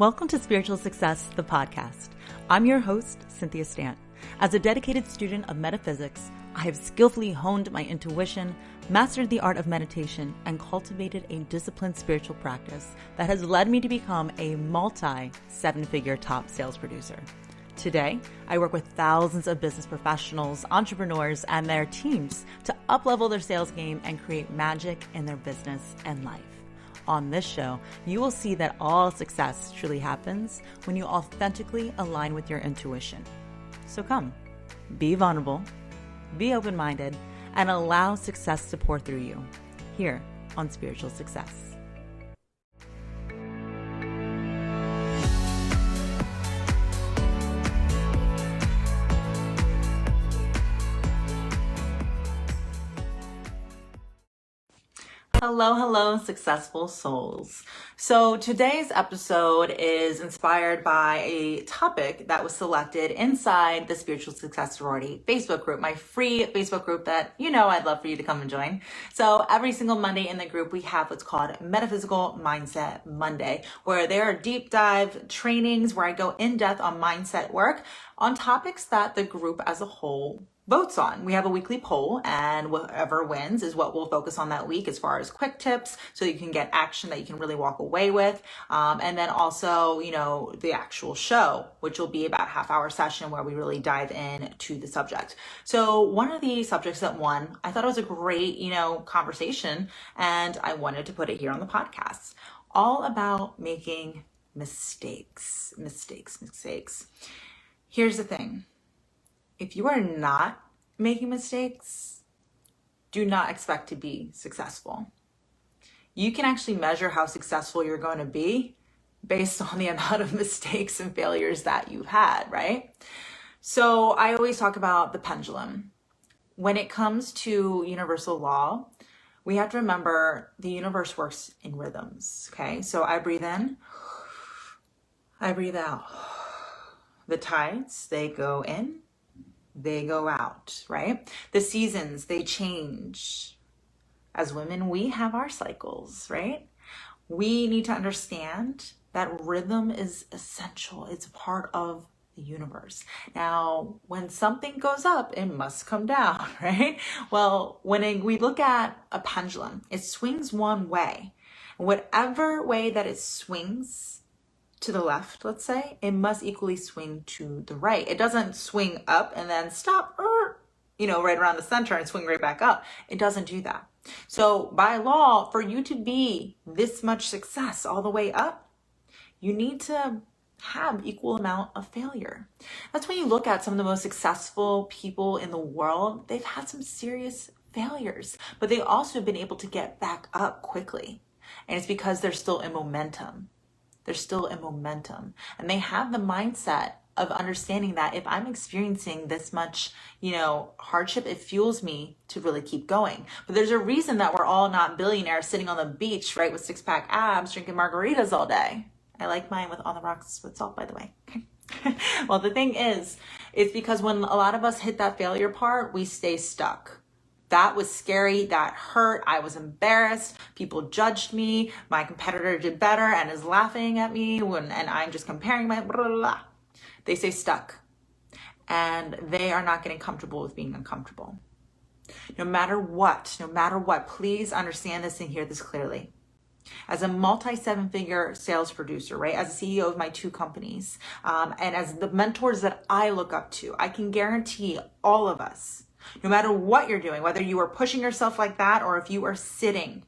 Welcome to Spiritual Success, the podcast. I'm your host, Cynthia Stant. As a dedicated student of metaphysics, I have skillfully honed my intuition, mastered the art of meditation, and cultivated a disciplined spiritual practice that has led me to become a multi-seven-figure top sales producer. Today, I work with thousands of business professionals, entrepreneurs, and their teams to up-level their sales game and create magic in their business and life. On this show, you will see that all success truly happens when you authentically align with your intuition. So come, be vulnerable, be open-minded, and allow success to pour through you here on Spiritual Success. Hello, successful souls. So today's episode is inspired by a topic that was selected inside the Spiritual Success Sorority Facebook group, my free Facebook group that I'd love for you to come and join. So every single Monday in the group, we have what's called Metaphysical Mindset Monday, where there are deep dive trainings where I go in depth on mindset work on topics that the group as a whole votes on. We have a weekly poll, and whoever wins is what we'll focus on that week as far as quick tips so you can get action that you can really walk away with. And then also, the actual show, which will be about a half-hour session where we really dive in to the subject. So one of the subjects that won, I thought it was a great, conversation, and I wanted to put it here on the podcast. All about making mistakes. Here's the thing. If you are not making mistakes, do not expect to be successful. You can actually measure how successful you're going to be based on the amount of mistakes and failures that you've had, right? So I always talk about the pendulum. When it comes to universal law, we have to remember the universe works in rhythms, okay? So I breathe in, I breathe out. The tides, they go in, they go out, right? The seasons, they change. As women, we have our cycles, right? We need to understand that rhythm is essential. It's a part of the universe. Now, when something goes up, it must come down, right? Well, when we look at a pendulum, it swings one way. Whatever way that it swings to the left, let's say, it must equally swing to the right. It doesn't swing up and then stop, right around the center and swing right back up. It doesn't do that. So by law, for you to be this much success all the way up, you need to have equal amount of failure. That's when you look at some of the most successful people in the world, they've had some serious failures, but they also have been able to get back up quickly. And it's because they're still in momentum. And they have the mindset of understanding that if I'm experiencing this much, hardship, it fuels me to really keep going. But there's a reason that we're all not billionaires sitting on the beach, right, with six-pack abs, drinking margaritas all day. I like mine with on the rocks with salt, by the way. Okay. Well, the thing is, it's because when a lot of us hit that failure part, we stay stuck. That was scary. That hurt. I was embarrassed. People judged me. My competitor did better and is laughing at me and I'm just comparing my blah, blah, blah. They stay stuck and they are not getting comfortable with being uncomfortable. No matter what, please understand this and hear this clearly. As a multi-seven-figure sales producer, right? As a CEO of my two companies, and as the mentors that I look up to, I can guarantee all of us, no matter what you're doing, whether you are pushing yourself like that or if you are sitting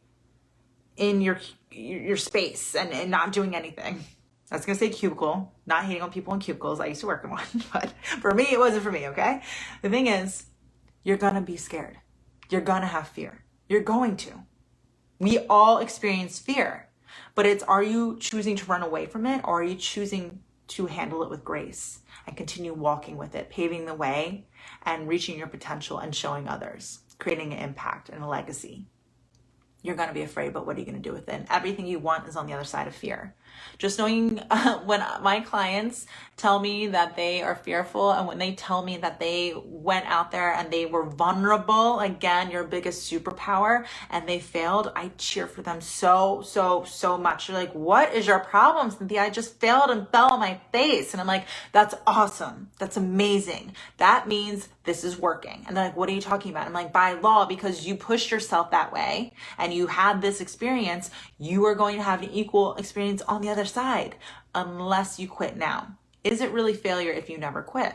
in your space and not doing anything. I was going to say cubicle, not hating on people in cubicles. I used to work in one, but for me, it wasn't for me, okay? The thing is, you're going to be scared. You're going to have fear. You're going to. We all experience fear, but are you choosing to run away from it or are you choosing to handle it with grace and continue walking with it, paving the way and reaching your potential and showing others, creating an impact and a legacy? you're going to be afraid, but what are you going to do with it? And everything you want is on the other side of fear. Just knowing when my clients tell me that they are fearful, and when they tell me that they went out there and they were vulnerable, again, your biggest superpower, and they failed, I cheer for them so much. You're like, what is your problem, Cynthia? I just failed and fell on my face. And I'm like, that's awesome. That's amazing. That means this is working. And they're like, what are you talking about? I'm like, by law, because you pushed yourself that way and you had this experience, you are going to have an equal experience on the other side unless you quit now. Is it really failure if you never quit?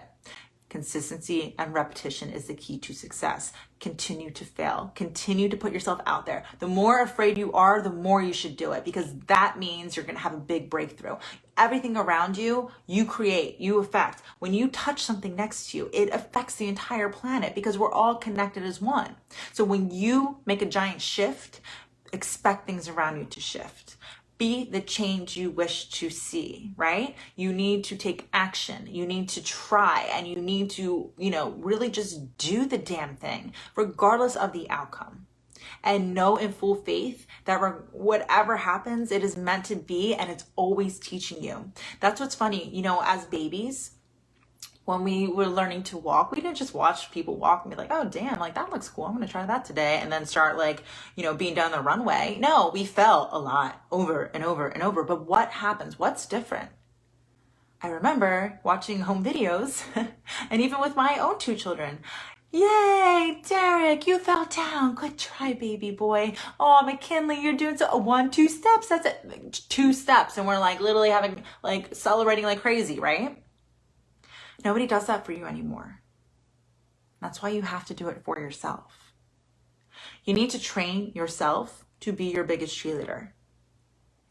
Consistency and repetition is the key to success. Continue to fail. Continue to put yourself out there. The more afraid you are, the more you should do it, because that means you're going to have a big breakthrough. Everything around you, you create, you affect. When you touch something next to you, it affects the entire planet because we're all connected as one. So when you make a giant shift, expect things around you to shift. Be the change you wish to see, right? You need to take action. You need to try, and you need to, really just do the damn thing, regardless of the outcome. And know in full faith that whatever happens, it is meant to be, and it's always teaching you. That's what's funny, as babies, when we were learning to walk, we didn't just watch people walk and be like, oh, damn, like that looks cool. I'm going to try that today. And then start being down the runway. No, we fell a lot over and over and over. But what happens? What's different? I remember watching home videos and even with my own 2 children. Yay, Derek, you fell down. Good try, baby boy. Oh, McKinley, you're doing so 1, 2 steps. That's it. 2 steps. And we're literally celebrating like crazy, right? Nobody does that for you anymore. That's why you have to do it for yourself. You need to train yourself to be your biggest cheerleader.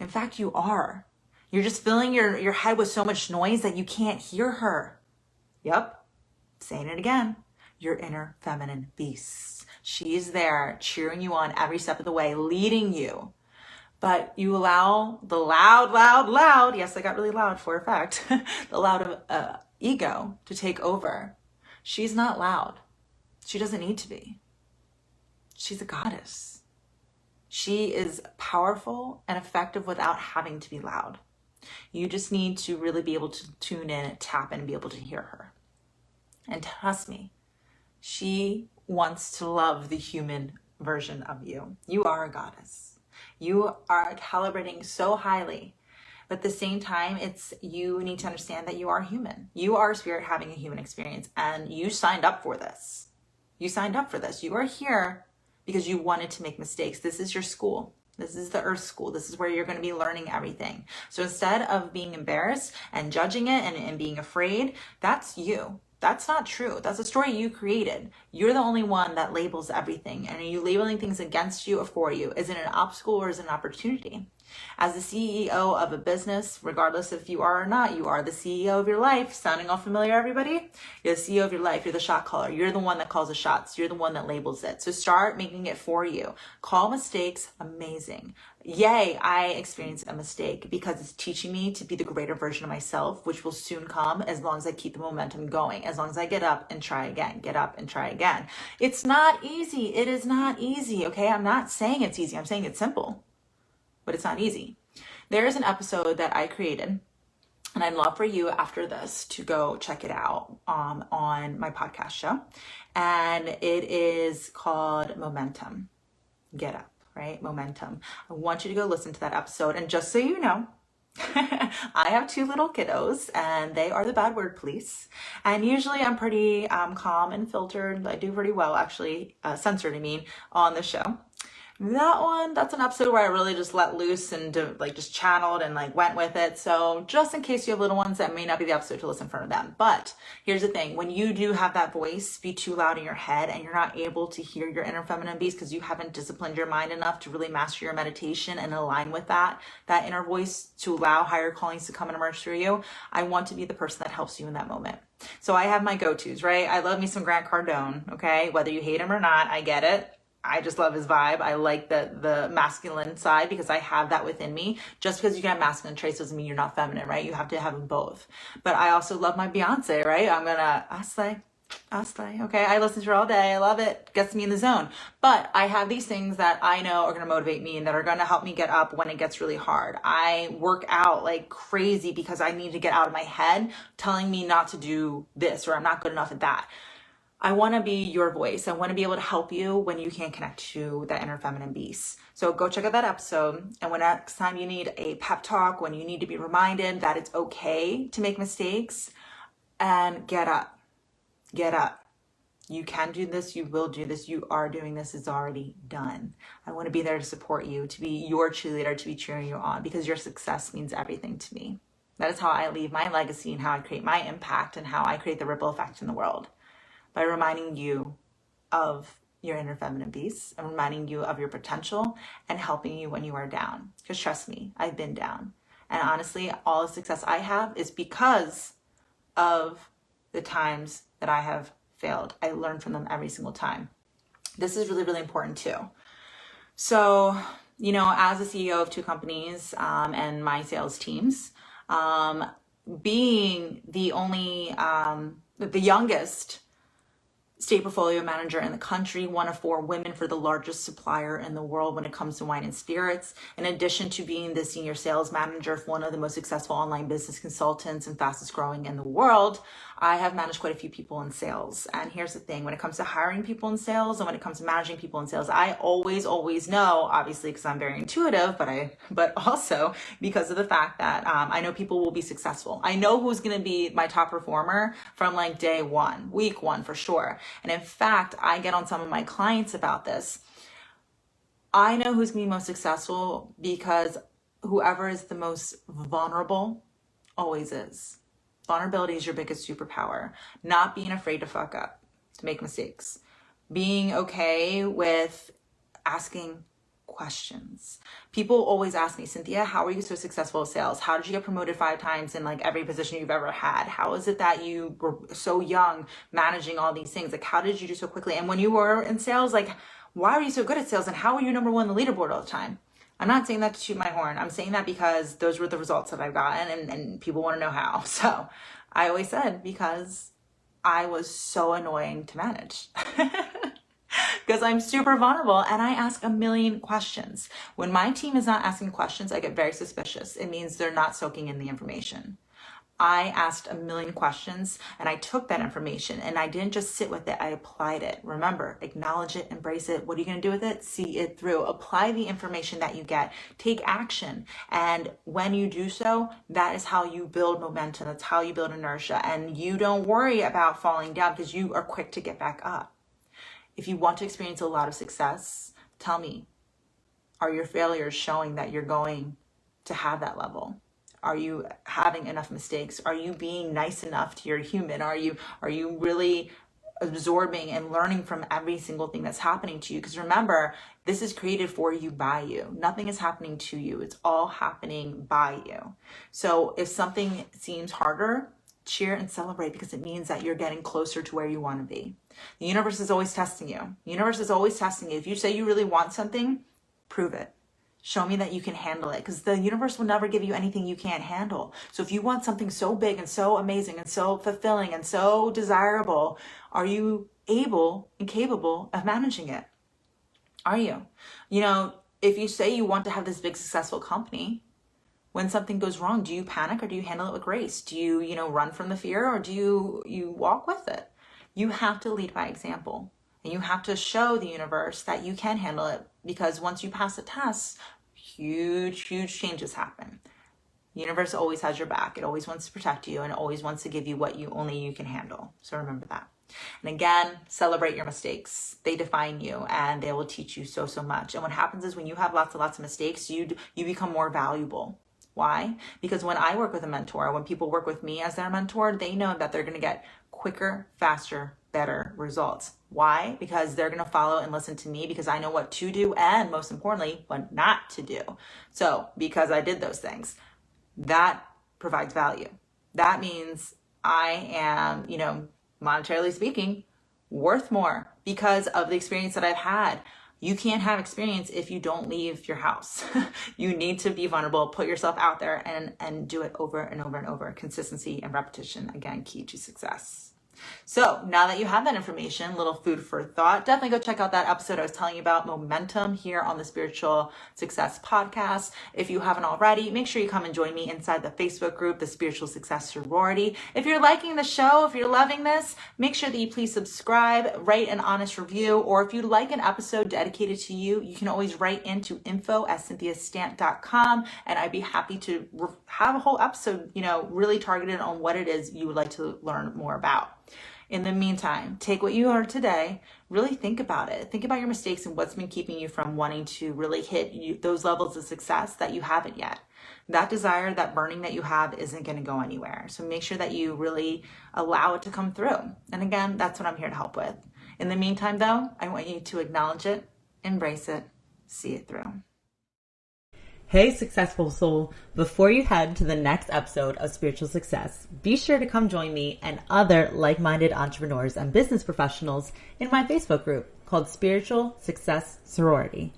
In fact, you are. You're just filling your head with so much noise that you can't hear her. Yep, saying it again. Your inner feminine beast. She's there cheering you on every step of the way, leading you. But you allow the loud, yes, I got really loud for a fact, the loud ego to take over. She's not loud. She doesn't need to be. She's a goddess. She is powerful and effective without having to be loud. You just need to really be able to tune in, tap in, and be able to hear her. And trust me, she wants to love the human version of you. You are a goddess. You are calibrating so highly. But at the same time, you need to understand that you are human. You are a spirit having a human experience, and you signed up for this. You signed up for this. You are here because you wanted to make mistakes. This is your school. This is the Earth School. This is where you're going to be learning everything. So instead of being embarrassed and judging it and being afraid, that's you. That's not true. That's a story you created. You're the only one that labels everything. And are you labeling things against you or for you? Is it an obstacle or is it an opportunity? As the CEO of a business, regardless if you are or not, you are the CEO of your life. Sounding all familiar, everybody? You're the CEO of your life. You're the shot caller. You're the one that calls the shots. You're the one that labels it. So start making it for you. Call mistakes amazing. Yay, I experienced a mistake because it's teaching me to be the greater version of myself, which will soon come as long as I keep the momentum going, as long as I get up and try again, get up and try again. It's not easy. It is not easy, okay? I'm not saying it's easy. I'm saying it's simple, but it's not easy. There is an episode that I created, and I'd love for you after this to go check it out on my podcast show. And it is called Momentum. Get up. Right? Momentum. I want you to go listen to that episode. And just so you know, I have 2 little kiddos and they are the bad word police. And usually I'm pretty calm and filtered. I do pretty well, actually, censored, on the show. That's an episode where I really just let loose and just channeled and went with it. So just in case you have little ones, that may not be the episode to listen in front of them. But here's the thing. When you do have that voice be too loud in your head and you're not able to hear your inner feminine beast because you haven't disciplined your mind enough to really master your meditation and align with that inner voice to allow higher callings to come and emerge through you, I want to be the person that helps you in that moment. So I have my go-tos, right? I love me some Grant Cardone, okay? Whether you hate him or not, I get it. I just love his vibe. I like the masculine side because I have that within me. Just because you can have masculine traits doesn't mean you're not feminine, right? You have to have them both. But I also love my Beyonce, right? I slay. Aslay. Okay, I listen to her all day. I love it. Gets me in the zone. But I have these things that I know are going to motivate me and that are going to help me get up when it gets really hard. I work out like crazy because I need to get out of my head telling me not to do this or I'm not good enough at that. I want to be your voice. I want to be able to help you when you can't connect to that inner feminine beast. So go check out that episode. And when next time you need a pep talk, when you need to be reminded that it's okay to make mistakes, and get up. Get up. You can do this. You will do this. You are doing this. It's already done. I want to be there to support you, to be your cheerleader, to be cheering you on, because your success means everything to me. That is how I leave my legacy and how I create my impact and how I create the ripple effect in the world. By reminding you of your inner feminine beast and reminding you of your potential and helping you when you are down. Because trust me, I've been down. And honestly, all the success I have is because of the times that I have failed. I learn from them every single time. This is really, really important too. So, as a CEO of 2 companies and my sales teams, being the only, the youngest state portfolio manager in the country, one of 4 women for the largest supplier in the world when it comes to wine and spirits. In addition to being the senior sales manager for one of the most successful online business consultants and fastest growing in the world, I have managed quite a few people in sales. And here's the thing, when it comes to hiring people in sales and when it comes to managing people in sales, I always know, obviously because I'm very intuitive, but also because of the fact that I know people will be successful. I know who's going to be my top performer from like day 1, week 1 for sure. And in fact, I get on some of my clients about this. I know who's going to be most successful because whoever is the most vulnerable always is. Vulnerability is your biggest superpower. Not being afraid to fuck up, to make mistakes. Being okay with asking questions. People always ask me, Cynthia, how are you so successful at sales? How did you get promoted 5 times in like every position you've ever had? How is it that you were so young managing all these things? Like, how did you do so quickly? And when you were in sales, like, why are you so good at sales? And how are you number 1 on the leaderboard all the time? I'm not saying that to toot my horn. I'm saying that because those were the results that I've gotten and people want to know how. So I always said, because I was so annoying to manage. Because I'm super vulnerable and I ask a million questions. When my team is not asking questions, I get very suspicious. It means they're not soaking in the information. I asked a million questions and I took that information and I didn't just sit with it, I applied it. Remember, acknowledge it, embrace it. What are you going to do with it? See it through. Apply the information that you get. Take action. And when you do so, that is how you build momentum. That's how you build inertia. And you don't worry about falling down because you are quick to get back up. If you want to experience a lot of success, tell me, are your failures showing that you're going to have that level? Are you having enough mistakes? Are you being nice enough to your human? Are you really absorbing and learning from every single thing that's happening to you? Because remember, this is created for you, by you. Nothing is happening to you. It's all happening by you. So if something seems harder, cheer and celebrate, because it means that you're getting closer to where you want to be. The universe is always testing you. The universe is always testing you. If you say you really want something, prove it. Show me that you can handle it, because the universe will never give you anything you can't handle. So if you want something so big and so amazing and so fulfilling and so desirable, are you able and capable of managing it? Are you? If you say you want to have this big successful company, when something goes wrong, do you panic or do you handle it with grace? Do you, run from the fear or do you walk with it? You have to lead by example. And you have to show the universe that you can handle it, because once you pass the test, huge changes happen. The universe always has your back. It always wants to protect you and it always wants to give you what only you can handle. So remember that. And again, celebrate your mistakes. They define you and they will teach you so much. And what happens is when you have lots of mistakes, you become more valuable. Why? Because when I work with a mentor, when people work with me as their mentor, they know that they're going to get quicker, faster, better results. Why? Because they're going to follow and listen to me, because I know what to do and, most importantly, what not to do. So because I did those things, that provides value. That means I am, monetarily speaking, worth more because of the experience that I've had. You can't have experience if you don't leave your house. You need to be vulnerable, put yourself out there and do it over and over and over. Consistency and repetition, again, key to success. So now that you have that information, little food for thought, definitely go check out that episode I was telling you about, momentum, here on the Spiritual Success Podcast. If you haven't already, make sure you come and join me inside the Facebook group, the Spiritual Success Sorority. If you're liking the show, if you're loving this, make sure that you please subscribe, write an honest review, or if you'd like an episode dedicated to you, you can always write into info@cynthiastant.com, and I'd be happy to have a whole episode, really targeted on what it is you would like to learn more about. In the meantime, take what you heard today, really think about it. Think about your mistakes and what's been keeping you from wanting to really hit those levels of success that you haven't yet. That desire, that burning that you have isn't going to go anywhere. So make sure that you really allow it to come through. And again, that's what I'm here to help with. In the meantime, though, I want you to acknowledge it, embrace it, see it through. Hey, successful soul, before you head to the next episode of Spiritual Success, be sure to come join me and other like-minded entrepreneurs and business professionals in my Facebook group called Spiritual Success Sorority.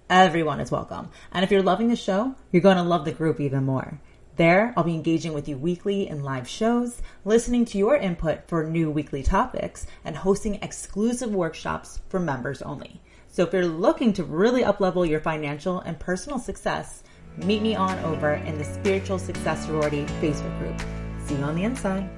Everyone is welcome. And if you're loving the show, you're going to love the group even more. There, I'll be engaging with you weekly in live shows, listening to your input for new weekly topics, and hosting exclusive workshops for members only. So if you're looking to really uplevel your financial and personal success, meet me on over in the Spiritual Success Sorority Facebook group. See you on the inside.